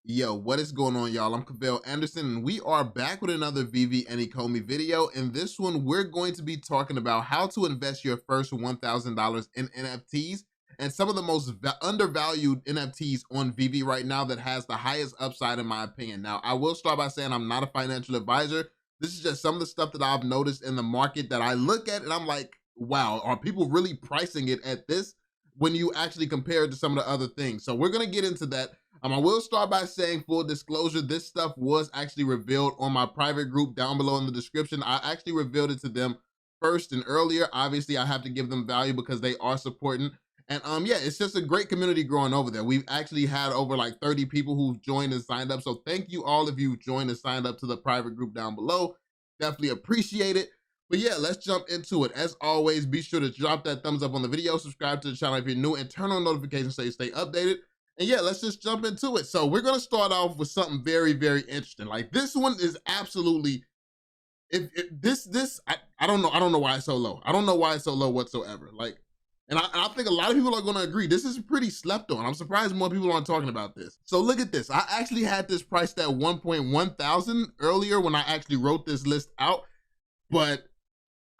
Yo, what is going on, y'all? I'm Cavell Anderson, and we are back with another VeVe Ecomi video. In this one, we're going to be talking about how to invest your first $1,000 in NFTs and some of the most undervalued NFTs on VeVe right now that has the highest upside, in my opinion. Now, I will start by saying I'm not a financial advisor. This is just some of the stuff that I've noticed in the market that I look at and I'm like, wow, are people really pricing it at this when you actually compare it to some of the other things? So we're going to get into that. I will start by saying, full disclosure, this stuff was actually revealed on my private group down below in the description. I actually revealed it to them first and earlier. Obviously, I have to give them value because they are supporting. And yeah, it's just a great community growing over there. We've actually had over like 30 people who've joined and signed up. So thank you all of you who joined and signed up to the private group down below. Definitely appreciate it. But yeah, let's jump into it. As always, be sure to drop that thumbs up on the video, subscribe to the channel if you're new, and turn on notifications so you stay updated. And yeah, let's just jump into it. So we're gonna start off with something very, very interesting. Like this one is absolutely, I don't know why it's so low. I don't know why it's so low whatsoever. Like, and I think a lot of people are gonna agree. This is pretty slept on. I'm surprised more people aren't talking about this. So look at this. I actually had this priced at 1.1 thousand earlier when I actually wrote this list out, but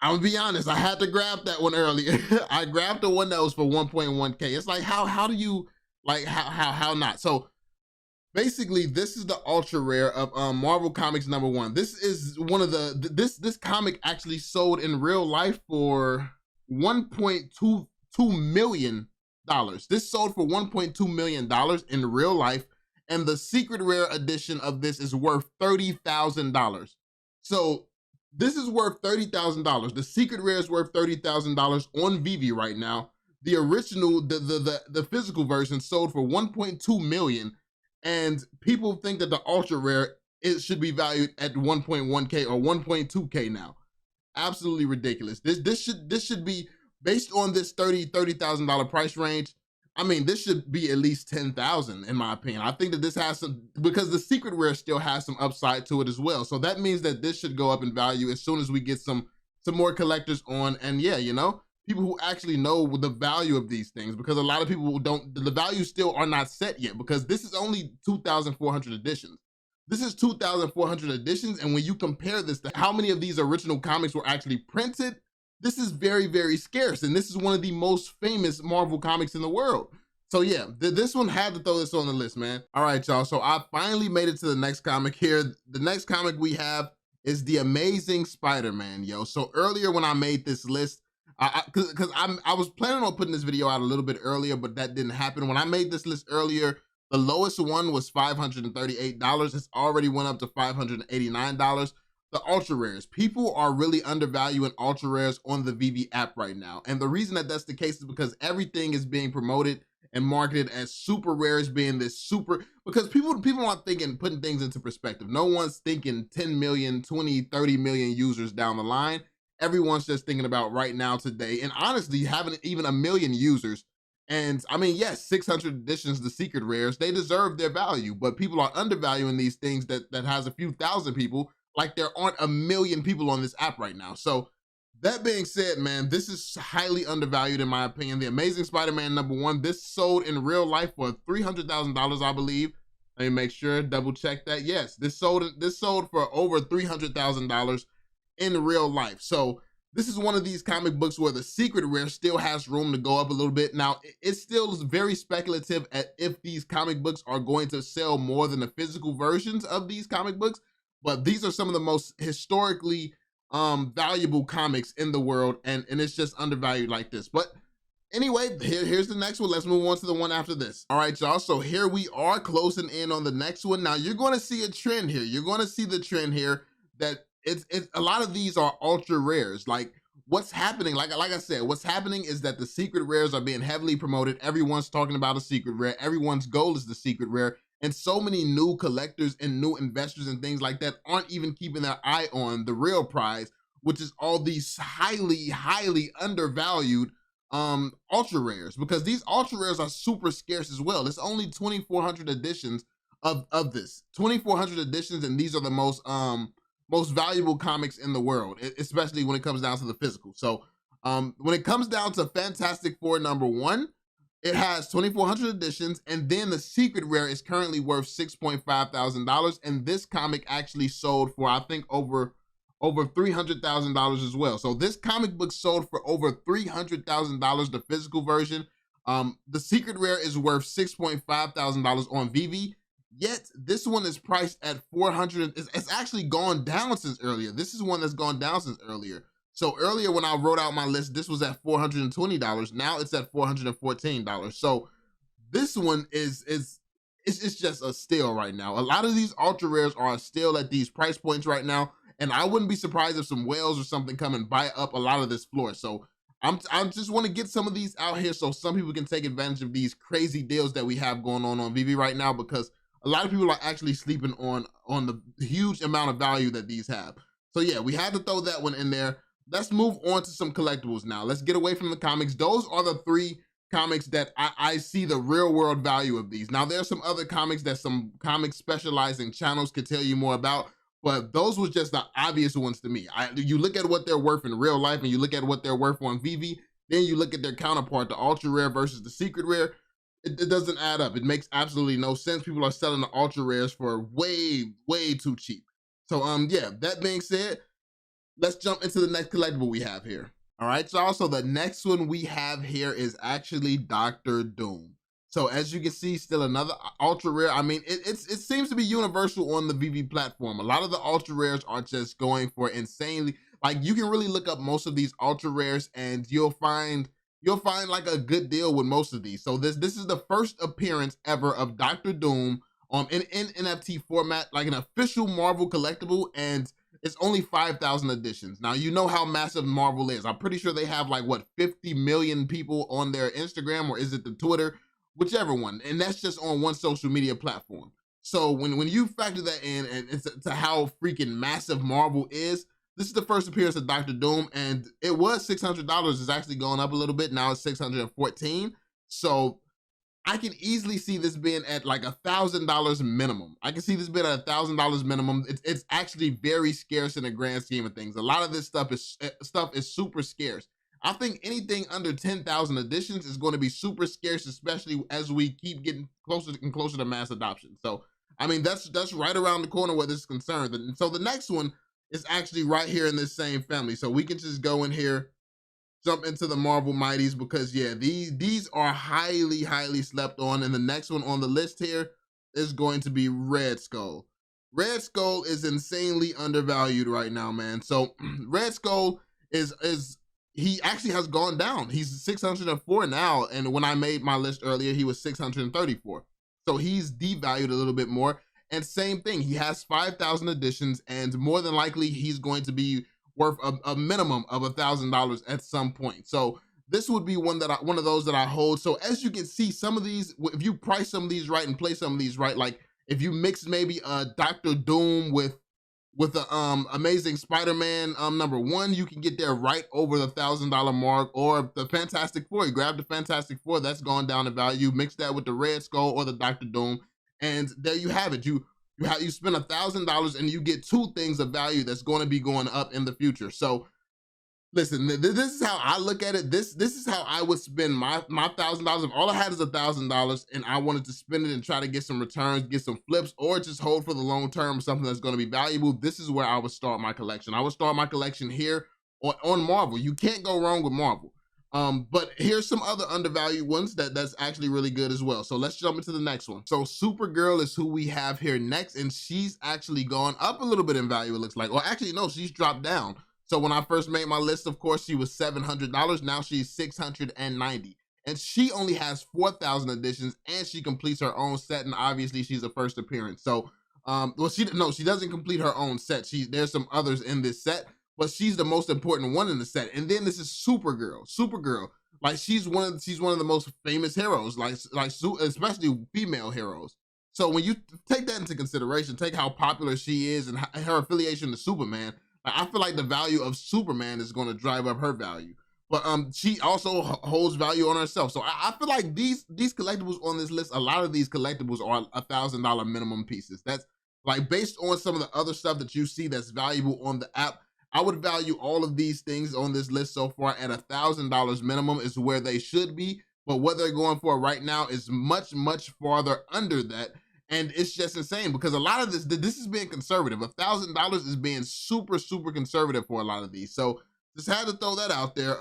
I'm gonna be honest, I had to grab that one earlier. I grabbed the one that was for 1.1K. It's like, how do you, like, how not? So basically, this is the ultra rare of Marvel Comics #1. This is one of the, this comic actually sold in real life for $1.22 million. This sold for $1.2 million in real life, and the secret rare edition of this is worth $30,000. So this is worth $30,000. The secret rare is worth $30,000 on VeVe right now. The original, the physical version sold for 1.2 million, and people think that the ultra rare, it should be valued at 1.1K or 1.2K now. Absolutely ridiculous. This should be based on this $30,000 price range. I mean, this should be at least 10,000 in my opinion. I think that this has some, because the secret rare still has some upside to it as well. So that means that this should go up in value as soon as we get some more collectors on. And yeah, you know, people who actually know the value of these things, because a lot of people don't, the values still are not set yet, because this is only 2,400 editions. This is 2,400 editions. And when you compare this to how many of these original comics were actually printed, this is very, very scarce. And this is one of the most famous Marvel comics in the world. So yeah, this one had to throw this on the list, man. All right, y'all. So I finally made it to the next comic here. The next comic we have is The Amazing Spider-Man, yo. So earlier when I made this list, I was planning on putting this video out a little bit earlier, but that didn't happen. When I made this list earlier, the lowest one was $538. It's already went up to $589. The ultra rares. People are really undervaluing ultra rares on the VeVe app right now. And the reason that that's the case is because everything is being promoted and marketed as super rares, being this super, because people aren't thinking, putting things into perspective. No one's thinking 10 million, 20, 30 million users down the line. Everyone's just thinking about right now, today. And honestly, having even a million users, and I mean, yes, 600 editions, the secret rares, they deserve their value, but people are undervaluing these things that has a few thousand people, like there aren't a million people on this app right now. So that being said, man, this is highly undervalued in my opinion. The Amazing Spider-Man #1, this sold in real life for $300,000, I believe. Let me make sure, double check that. Yes, this sold for over $300,000 in real life. So this is one of these comic books where the secret rare still has room to go up a little bit. Now, it still is very speculative at if these comic books are going to sell more than the physical versions of these comic books, but these are some of the most historically valuable comics in the world, and it's just undervalued like this. But anyway, here's the next one. Let's move on to the one after this. All right, y'all, so here we are closing in on the next one. Now, you're going to see a trend here. You're going to see the trend here that it's a lot of these are ultra rares. Like, what's happening, like I said, what's happening is that the secret rares are being heavily promoted. Everyone's talking about a secret rare. Everyone's goal is the secret rare. And so many new collectors and new investors and things like that aren't even keeping their eye on the real prize, which is all these highly undervalued ultra rares, because these ultra rares are super scarce as well. There's only 2,400 editions of this, 2,400 editions, and these are the most valuable comics in the world, especially when it comes down to the physical. So when it comes down to Fantastic Four #1, It has 2,400 editions, and then the secret rare is currently worth $6,500, and this comic actually sold for, I think, over $300,000 as well. So this comic book sold for over $300,000, the physical version. The secret rare is worth $6,500 on VeVe. Yet this one is priced at 400. It's actually gone down since earlier. This is one that's gone down since earlier. So earlier when I wrote out my list, this was at $420. Now it's at $414. So this one is it's just a steal right now. A lot of these ultra rares are a steal at these price points right now, and I wouldn't be surprised if some whales or something come and buy up a lot of this floor. So I just want to get some of these out here so some people can take advantage of these crazy deals that we have going on VeVe right now, because a lot of people are actually sleeping on the huge amount of value that these have. So yeah, we had to throw that one in there. Let's move on to some collectibles now. Let's get away from the comics. Those are the three comics that I see the real world value of these. Now, there are some other comics that some comic specializing channels could tell you more about, but those was just the obvious ones to me. You look at what they're worth in real life, and you look at what they're worth on VeVe, then you look at their counterpart, the ultra rare versus the secret rare. It doesn't add up. It makes absolutely no sense. People are selling the ultra rares for way too cheap. So yeah, that being said, let's jump into the next collectible we have here. All right, y'all. So the next one we have here is actually Dr. Doom. So as you can see, still another ultra rare. I mean, it seems to be universal on the VeVe platform. A lot of the ultra rares are just going for insanely, like, you can really look up most of these ultra rares and you'll find like a good deal with most of these. So this is the first appearance ever of Dr. Doom in NFT format, like an official Marvel collectible, and it's only 5,000 editions. Now, you know how massive Marvel is. I'm pretty sure they have like, what, 50 million people on their Instagram, or is it the Twitter? Whichever one. And that's just on one social media platform. So when you factor that in and to how freaking massive Marvel is, this is the first appearance of Dr. Doom, and it was $600. It's actually going up a little bit. Now it's $614. So I can easily see this being at like $1,000 minimum. I can see this being at $1,000 minimum. It's actually very scarce in the grand scheme of things. A lot of this stuff is super scarce. I think anything under 10,000 editions is going to be super scarce, especially as we keep getting closer and closer to mass adoption. So, I mean, that's right around the corner where this is concerned. And so the next one is actually right here in this same family. So we can just go in here, jump into the Marvel Mighties, because yeah, these are highly slept on. And the next one on the list here is going to be Red Skull. Red Skull is insanely undervalued right now, man. So Red Skull he actually has gone down. He's 604 now, and when I made my list earlier, he was 634. So he's devalued a little bit more. And same thing, he has 5,000 editions, and more than likely he's going to be worth a minimum of $1,000 at some point. So this would be one of those that I hold. So as you can see, some of these, if you price some of these right and play some of these right, like if you mix maybe a Dr. Doom with the Amazing Spider-Man #1, you can get there right over the $1,000 mark. Or the Fantastic Four, you grab the Fantastic Four, that's gone down in value. Mix that with the Red Skull or the Dr. Doom, and there you have it. You spend $1,000 and you get two things of value that's going to be going up in the future. So listen, this is how I look at it. This is how I would spend my $1,000. If all I had is $1,000 and I wanted to spend it and try to get some returns, get some flips, or just hold for the long term, something that's going to be valuable, this is where I would start my collection. I would start my collection here on Marvel. You can't go wrong with Marvel. But here's some other undervalued ones that's actually really good as well. So let's jump into the next one. So Supergirl is who we have here next, and she's actually gone up a little bit in value, it looks like. Or actually, no, she's dropped down. So when I first made my list, of course, she was $700. Now she's $690. And she only has 4,000 editions, and she completes her own set, and obviously she's a first appearance. So, well, she doesn't complete her own set. There's some others in this set, but she's the most important one in the set. And then this is Supergirl. Supergirl, like she's one of the most famous heroes, like especially female heroes. So when you take that into consideration, take how popular she is and her affiliation to Superman, I feel like the value of Superman is going to drive up her value. But she also holds value on herself. So I feel like these collectibles on this list, a lot of these collectibles are $1,000 minimum pieces. That's like based on some of the other stuff that you see that's valuable on the app. I would value all of these things on this list so far at $1,000 minimum is where they should be. but what they're going for right now is much, much farther under that. And it's just insane because a lot of this is being conservative. $1,000 is being super, super conservative for a lot of these. So just had to throw that out there.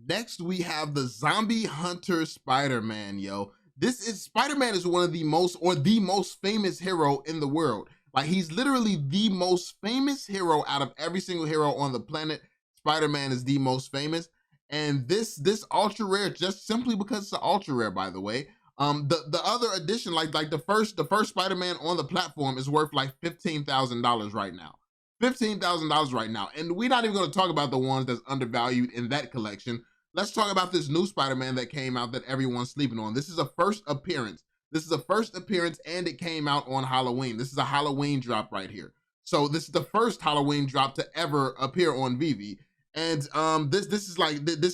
Next we have the Zombie Hunter Spider-Man, yo. Spider-Man is one of the most famous hero in the world. Like, he's literally the most famous hero out of every single hero on the planet. Spider-Man is the most famous. And this ultra rare, just simply because it's an ultra rare, by the way. The other edition, like the first Spider-Man on the platform is worth like $15,000 right now. $15,000 right now. And we're not even going to talk about the ones that's undervalued in that collection. Let's talk about this new Spider-Man that came out that everyone's sleeping on. This is a first appearance. This is a first appearance, and it came out on Halloween. This is a Halloween drop right here. So this is the first Halloween drop to ever appear on VeVe. And this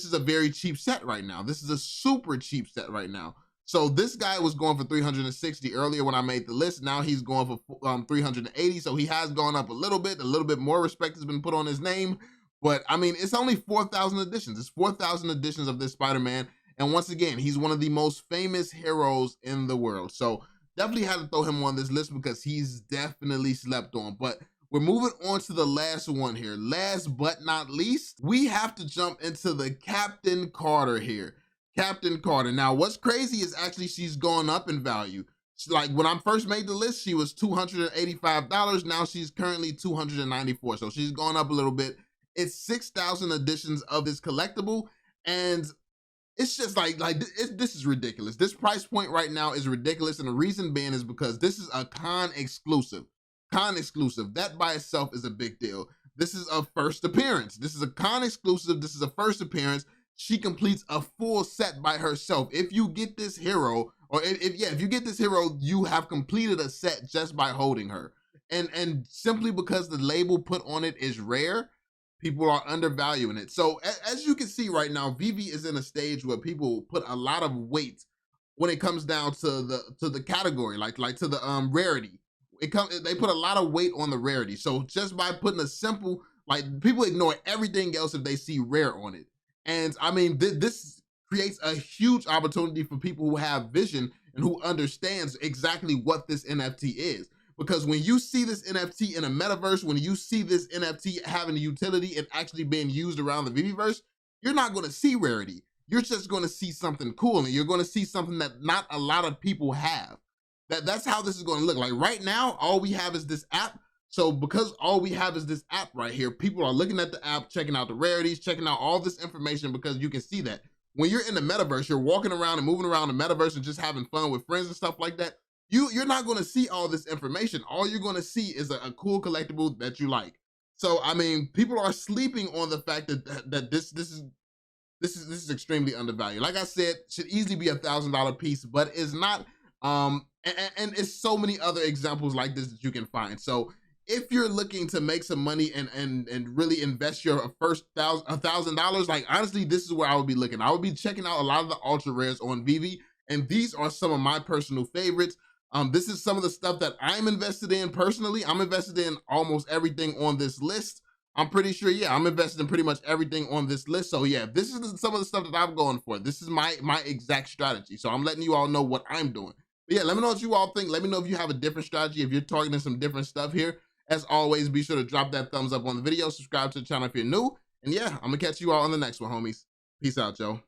is a very cheap set right now. This is a super cheap set right now. So this guy was going for 360 earlier when I made the list. Now he's going for 380. So he has gone up a little bit more respect has been put on his name. But I mean, it's only 4,000 editions. It's 4,000 editions of this Spider-Man. And once again, he's one of the most famous heroes in the world. So definitely had to throw him on this list because he's definitely slept on. But we're moving on to the last one here. Last but not least, we have to jump into the Captain Carter here. Captain Carter. Now, what's crazy is actually she's gone up in value. Like, when I first made the list, she was $285. Now she's currently $294. So she's gone up a little bit. It's 6,000 editions of this collectible. And it's just this is ridiculous. This price point right now is ridiculous. And the reason being is because this is a con exclusive. Con exclusive. That by itself is a big deal. This is a first appearance. This is a con exclusive. This is a first appearance. She completes a full set by herself. If you get this hero, or if you get this hero, you have completed a set just by holding her. And simply because the label put on it is rare, people are undervaluing it. So as you can see right now, VeVe is in a stage where people put a lot of weight when it comes down to the category, like to the rarity. They put a lot of weight on the rarity. So just by putting a simple, people ignore everything else if they see rare on it. And I mean, this creates a huge opportunity for people who have vision and who understands exactly what this NFT is. Because when you see this NFT in a metaverse, when you see this NFT having a utility and actually being used around the VeVeverse, you're not going to see rarity. You're just going to see something cool, and you're going to see something that not a lot of people have. That's how this is going to look. Like right now, all we have is this app. So because all we have is this app right here, people are looking at the app, checking out the rarities, checking out all this information, because you can see that when you're in the metaverse, you're walking around and moving around the metaverse and just having fun with friends and stuff like that. You're not going to see all this information. All you're going to see is a cool collectible that you like. So I mean, people are sleeping on the fact that this is extremely undervalued. Like I said, should easily be $1,000 piece, but it's not. And it's so many other examples like this that you can find. So if you're looking to make some money and really invest your first $1,000, like honestly, this is where I would be looking. I would be checking out a lot of the ultra rares on VeVe, and these are some of my personal favorites. This is some of the stuff that I'm invested in personally. I'm invested in almost everything on this list. I'm pretty sure, yeah, I'm invested in pretty much everything on this list. So yeah, this is some of the stuff that I'm going for. This is my exact strategy. So I'm letting you all know what I'm doing. But yeah, let me know what you all think. Let me know if you have a different strategy, if you're targeting some different stuff here. As always, be sure to drop that thumbs up on the video, subscribe to the channel if you're new, and yeah, I'm gonna catch you all on the next one, homies. Peace out, yo.